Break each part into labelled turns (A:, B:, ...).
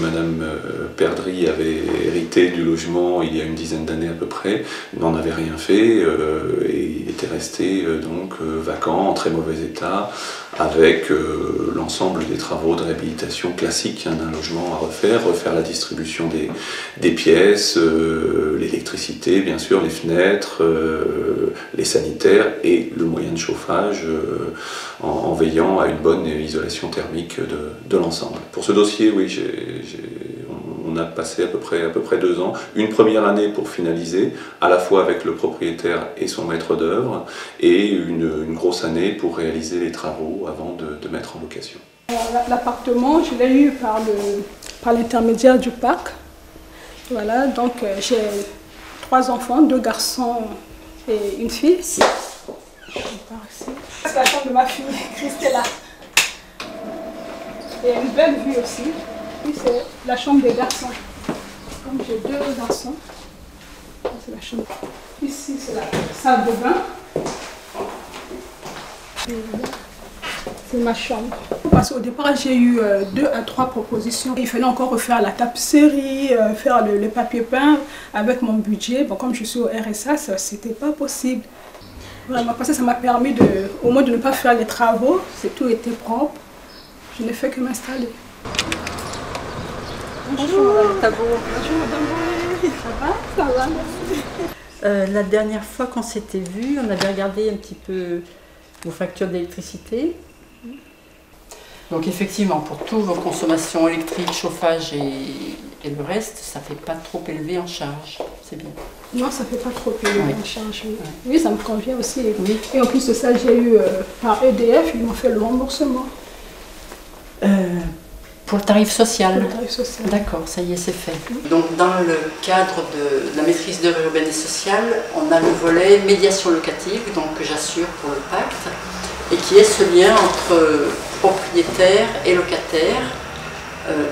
A: Madame Perdry avait hérité du logement il y a une dizaine d'années à peu près, n'en avait rien fait et était resté donc vacant, en très mauvais état, avec l'ensemble des travaux de réhabilitation classiques d'un logement à refaire la distribution des pièces, l'électricité bien sûr, les fenêtres, les sanitaires et le moyen de chauffage en veillant à une bonne isolation thermique de l'ensemble. Pour ce dossier, oui, on a passé à peu près 2 ans, une première année pour finaliser, à la fois avec le propriétaire et son maître d'œuvre, et une grosse année pour réaliser les travaux avant de mettre en location.
B: L'appartement, je l'ai eu par l'intermédiaire du parc. Voilà, donc j'ai 3 enfants, 2 garçons et une fille. C'est la chambre de ma fille, Christella. Et une belle vue aussi. Puis c'est la chambre des garçons. Comme j'ai 2 garçons, c'est la chambre. Ici c'est la salle de bain. C'est ma chambre. Parce qu'au départ, j'ai eu 2 à 3 propositions. Il fallait encore refaire la tapisserie, faire le papier peint avec mon budget. Bon, comme je suis au RSA, c'était pas possible. Vraiment, parce que ça m'a permis au moins de ne pas faire les travaux. Tout était propre. Je n'ai fait que m'installer.
C: Bonjour, Tabo.
B: Bonjour, madame. Ça va? Ça va, merci.
C: La dernière fois qu'on s'était vu, on avait regardé un petit peu vos factures d'électricité. Donc effectivement, pour toutes vos consommations électriques, chauffage et le reste, ça ne fait pas trop élevé en charge. C'est bien.
B: Non, ça ne fait pas trop élevé en charge. Oui.
C: Ouais.
B: Oui, ça me convient aussi.
C: Oui.
B: Et en plus de ça, j'ai eu par EDF, ils m'ont fait le remboursement.
C: Pour le tarif social.
B: Pour le tarif social.
C: D'accord, ça y est, c'est fait. Donc dans le cadre de la maîtrise d'œuvre urbaine et sociale, on a le volet médiation locative, donc que j'assure pour le pacte, et qui est ce lien entre propriétaire et locataire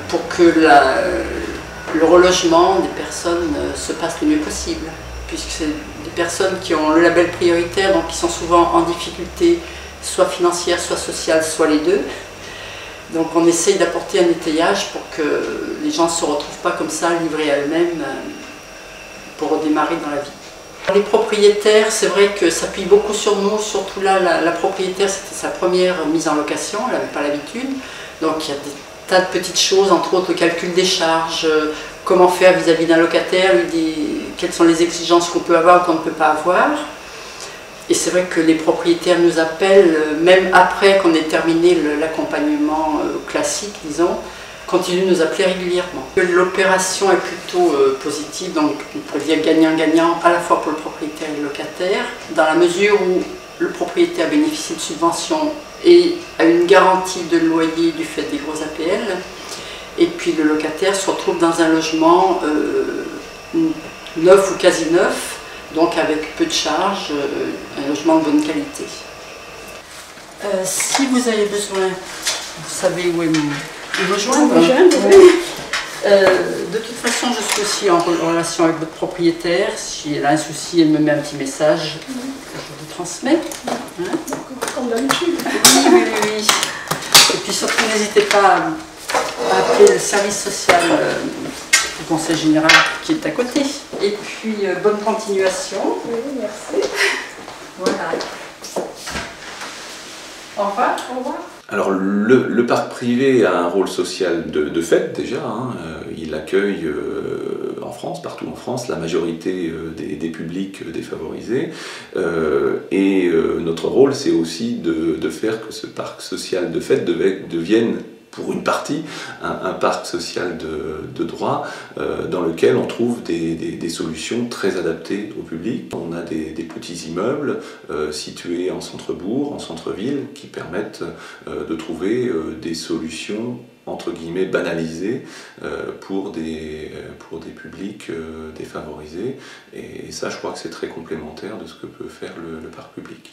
C: pour que le relogement des personnes se passe le mieux possible, puisque c'est des personnes qui ont le label prioritaire, donc qui sont souvent en difficulté, soit financière, soit sociale, soit les deux. Donc on essaye d'apporter un étayage pour que les gens ne se retrouvent pas comme ça, livrés à eux-mêmes pour redémarrer dans la vie. Les propriétaires, c'est vrai que ça appuie beaucoup sur nous, surtout là, la propriétaire, c'était sa première mise en location, elle n'avait pas l'habitude. Donc il y a des tas de petites choses, entre autres le calcul des charges, comment faire vis-à-vis d'un locataire, quelles sont les exigences qu'on peut avoir ou qu'on ne peut pas avoir. Et c'est vrai que les propriétaires nous appellent, même après qu'on ait terminé l'accompagnement classique, disons, continuent de nous appeler régulièrement. L'opération est plutôt positive, donc on pourrait dire gagnant-gagnant à la fois pour le propriétaire et le locataire, dans la mesure où le propriétaire bénéficie de subventions et a une garantie de loyer du fait des gros APL, et puis le locataire se retrouve dans un logement neuf ou quasi neuf, donc avec peu de charges, un logement de bonne qualité. Si vous avez besoin, vous savez où est me rejoindre. De toute façon, je suis aussi en relation avec votre propriétaire. Si elle a un souci, elle me met un petit message, je vous transmets. Hein?
B: Comme d'habitude.
C: Oui. Et puis surtout, n'hésitez pas à appeler le service social du Conseil général qui est à côté. Et puis, bonne continuation.
B: Oui, merci.
C: Voilà. Au revoir.
B: Au revoir.
A: Alors le parc privé a un rôle social de fait déjà, hein. Il accueille en France, partout en France, la majorité des publics défavorisés et notre rôle c'est aussi de faire que ce parc social de fait devienne pour une partie, un parc social de droit dans lequel on trouve des solutions très adaptées au public. On a des petits immeubles situés en centre-bourg, en centre-ville, qui permettent de trouver des solutions entre guillemets banalisées pour des publics défavorisés. Et ça, je crois que c'est très complémentaire de ce que peut faire le parc public.